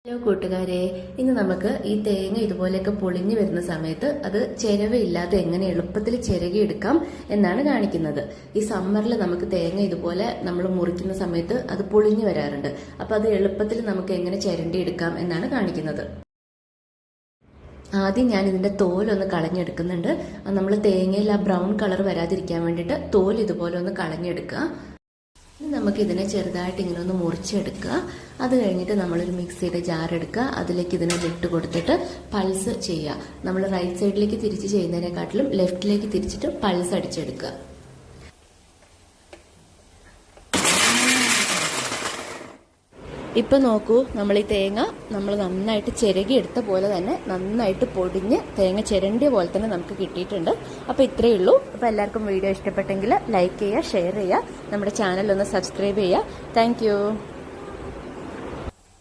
Hello കൂട്ടുകാരെ, ഇന്ന് നമുക്ക് ഈ തേങ്ങ ഇതുപോലെയൊക്കെ പൊളിഞ്ഞു വരുന്ന സമയത്ത് അത് ചിരവയില്ലാതെ എങ്ങനെ എളുപ്പത്തിൽ ചിരകിയെടുക്കാം എന്നാണ് കാണിക്കുന്നത്. ഈ സമ്മറിൽ നമുക്ക് തേങ്ങ ഇതുപോലെ നമ്മൾ മുറിക്കുന്ന സമയത്ത് അത് പൊളിഞ്ഞു വരാറുണ്ട്. അപ്പൊ അത് എളുപ്പത്തിൽ നമുക്ക് എങ്ങനെ ചിരണ്ടിയെടുക്കാം എന്നാണ് കാണിക്കുന്നത്. ആദ്യം ഞാൻ ഇതിന്റെ തോലൊന്ന് കളഞ്ഞെടുക്കുന്നുണ്ട്. നമ്മൾ തേങ്ങയിൽ ആ ബ്രൗൺ കളർ വരാതിരിക്കാൻ വേണ്ടിയിട്ട് തോൽ ഇതുപോലെ ഒന്ന് കളഞ്ഞെടുക്കുക. നമുക്ക് ഇതിനെ ചെറുതായിട്ട് ഇങ്ങനെ ഒന്ന് മുറിച്ചെടുക്കുക. അത് കഴിഞ്ഞിട്ട് നമ്മളൊരു മിക്സിയുടെ ജാർ എടുക്കുക. അതിലേക്ക് ഇതിനെ ഇട്ട് കൊടുത്തിട്ട് പൾസ് ചെയ്യുക. നമ്മൾ റൈറ്റ് സൈഡിലേക്ക് തിരിച്ച് ചെയ്യുന്നതിനെക്കാട്ടിലും ലെഫ്റ്റിലേക്ക് തിരിച്ചിട്ട് പൾസ് അടിച്ചെടുക്കുക. ഇപ്പൊ നോക്കൂ, നമ്മൾ ഈ തേങ്ങ നമ്മൾ നന്നായിട്ട് ചിരകിയെടുത്ത പോലെ തന്നെ നന്നായിട്ട് പൊടിഞ്ഞ് തേങ്ങ ചിരണ്ടിയ പോലെ തന്നെ നമുക്ക് കിട്ടിയിട്ടുണ്ട്. അപ്പൊ ഇത്രയേ ഉള്ളൂ. അപ്പൊ എല്ലാവർക്കും വീഡിയോ ഇഷ്ടപ്പെട്ടെങ്കിൽ ലൈക്ക് ചെയ്യുക, ഷെയർ ചെയ്യുക, നമ്മുടെ ചാനൽ ഒന്ന് സബ്സ്ക്രൈബ് ചെയ്യുക. താങ്ക്